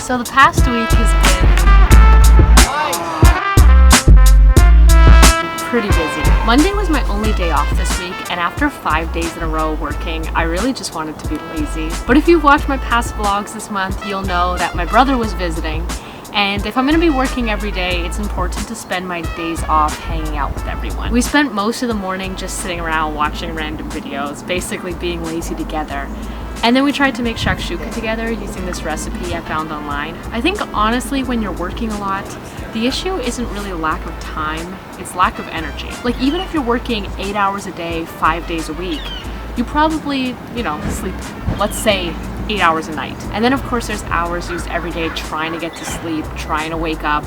So the past week has been pretty busy. Monday was my only day off this week, and after 5 days in a row working, I really just wanted to be lazy. But if you've watched my past vlogs this month, you'll know that my brother was visiting. And if I'm going to be working every day, it's important to spend my days off hanging out with everyone. We spent most of the morning just sitting around watching random videos, basically being lazy together. And then we tried to make shakshuka together using this recipe I found online. I think honestly, when you're working a lot, the issue isn't really lack of time, it's lack of energy. Like even if you're working 8 hours a day, 5 days a week, you probably, sleep, let's say 8 hours a night. And then of course there's hours used every day trying to get to sleep, trying to wake up,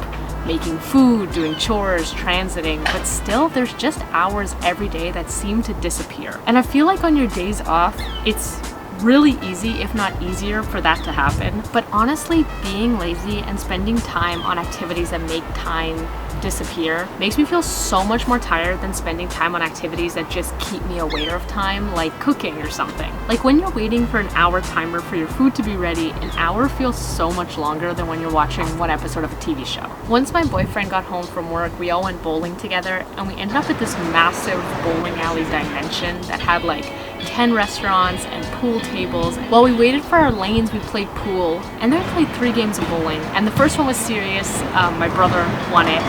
making food, doing chores, transiting, but still there's just hours every day that seem to disappear. And I feel like on your days off, it's really easy, if not easier, for that to happen. But honestly, being lazy and spending time on activities that make time disappear makes me feel so much more tired than spending time on activities that just keep me aware of time, like cooking or something. Like when you're waiting for an hour timer for your food to be ready, an hour feels so much longer than when you're watching one episode of a TV show. Once my boyfriend got home from work, we all went bowling together, and we ended up at this massive bowling alley dimension that had like 10 restaurants and pool tables. While we waited for our lanes, we played pool, and then we played 3 games of bowling, and the first one was serious. My brother won it,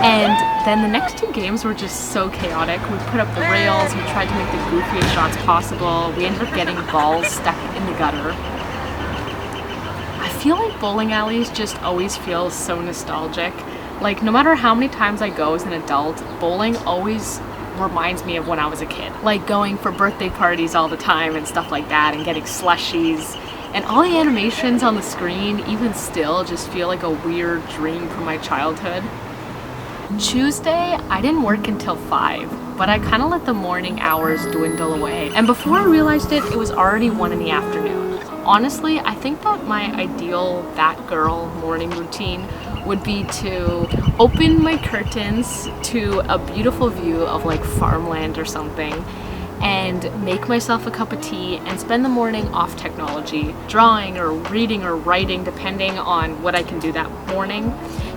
and then the next 2 games were just so chaotic. We put up the rails, we tried to make the goofiest shots possible, we ended up getting balls stuck in the gutter. I feel like bowling alleys just always feel so nostalgic. Like no matter how many times I go as an adult, bowling always reminds me of when I was a kid. Like going for birthday parties all the time and stuff like that, and getting slushies. And all the animations on the screen, even still, just feel like a weird dream from my childhood. Tuesday, I didn't work until 5, but I kind of let the morning hours dwindle away. And before I realized it, it was already 1 in the afternoon. Honestly, I think that my ideal that girl morning routine would be to open my curtains to a beautiful view of like farmland or something, and make myself a cup of tea and spend the morning off technology, drawing or reading or writing, depending on what I can do that morning.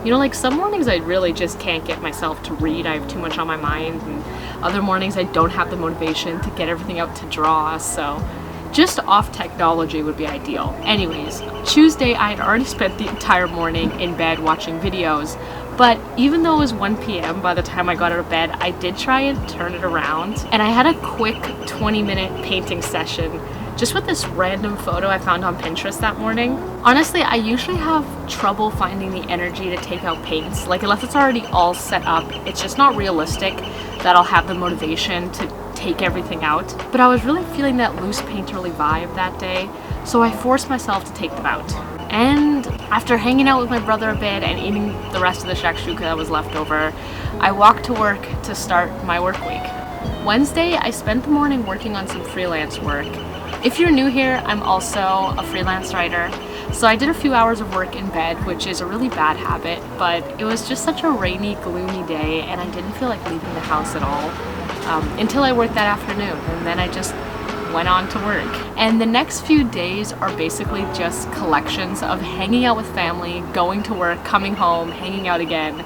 Like some mornings I really just can't get myself to read, I have too much on my mind, and other mornings I don't have the motivation to get everything out to draw, so just off technology would be ideal. Anyways, Tuesday I had already spent the entire morning in bed watching videos, but even though it was 1 p.m. by the time I got out of bed, I did try and turn it around, and I had a quick 20-minute painting session just with this random photo I found on Pinterest that morning. Honestly, I usually have trouble finding the energy to take out paints. Like unless it's already all set up, it's just not realistic that I'll have the motivation to take everything out. But I was really feeling that loose painterly vibe that day, so I forced myself to take them out. And after hanging out with my brother a bit and eating the rest of the shakshuka that was left over, I walked to work to start my work week. Wednesday, I spent the morning working on some freelance work. If you're new here, I'm also a freelance writer, so I did a few hours of work in bed, which is a really bad habit, but it was just such a rainy, gloomy day, and I didn't feel like leaving the house at all until I worked that afternoon, and then I just went on to work. And the next few days are basically just collections of hanging out with family, going to work, coming home, hanging out again.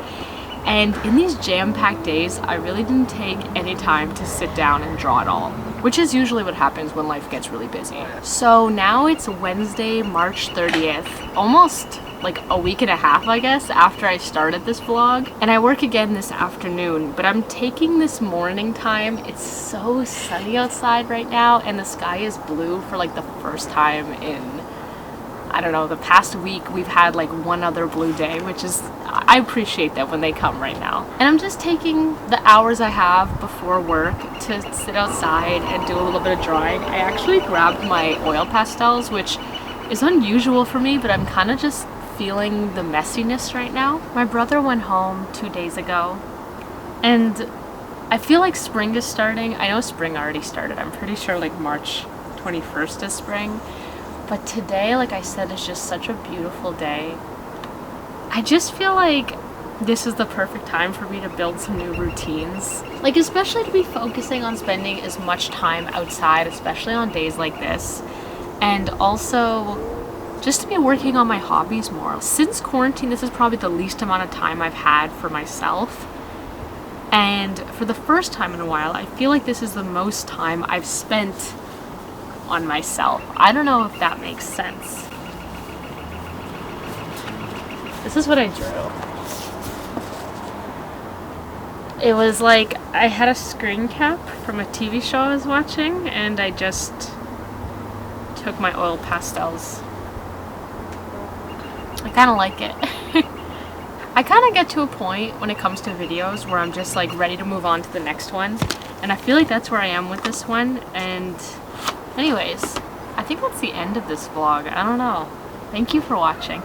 And in these jam-packed days, I really didn't take any time to sit down and draw at all, which is usually what happens when life gets really busy. So now it's Wednesday, March 30th, almost like a week and a half, I guess, after I started this vlog. And I work again this afternoon, but I'm taking this morning time. It's so sunny outside right now, and the sky is blue for like the first time in, I don't know, the past week. We've had like one other blue day, which is, I appreciate that when they come right now. And I'm just taking the hours I have before work to sit outside and do a little bit of drawing. I actually grabbed my oil pastels, which is unusual for me, but I'm kind of just feeling the messiness right now. My brother went home 2 days ago, and I feel like spring is starting. I know spring already started. I'm pretty sure like March 21st is spring. But today, like I said, is just such a beautiful day. I just feel like this is the perfect time for me to build some new routines. Like especially to be focusing on spending as much time outside, especially on days like this. And also just to be working on my hobbies more. Since quarantine, this is probably the least amount of time I've had for myself. And for the first time in a while, I feel like this is the most time I've spent on myself. I don't know if that makes sense. This is what I drew. It was like I had a screen cap from a TV show I was watching, and I just took my oil pastels. I kind of like it. I kind of get to a point when it comes to videos where I'm just like ready to move on to the next one, and I feel like that's where I am with this one. And anyways, I think that's the end of this vlog. I don't know. Thank you for watching.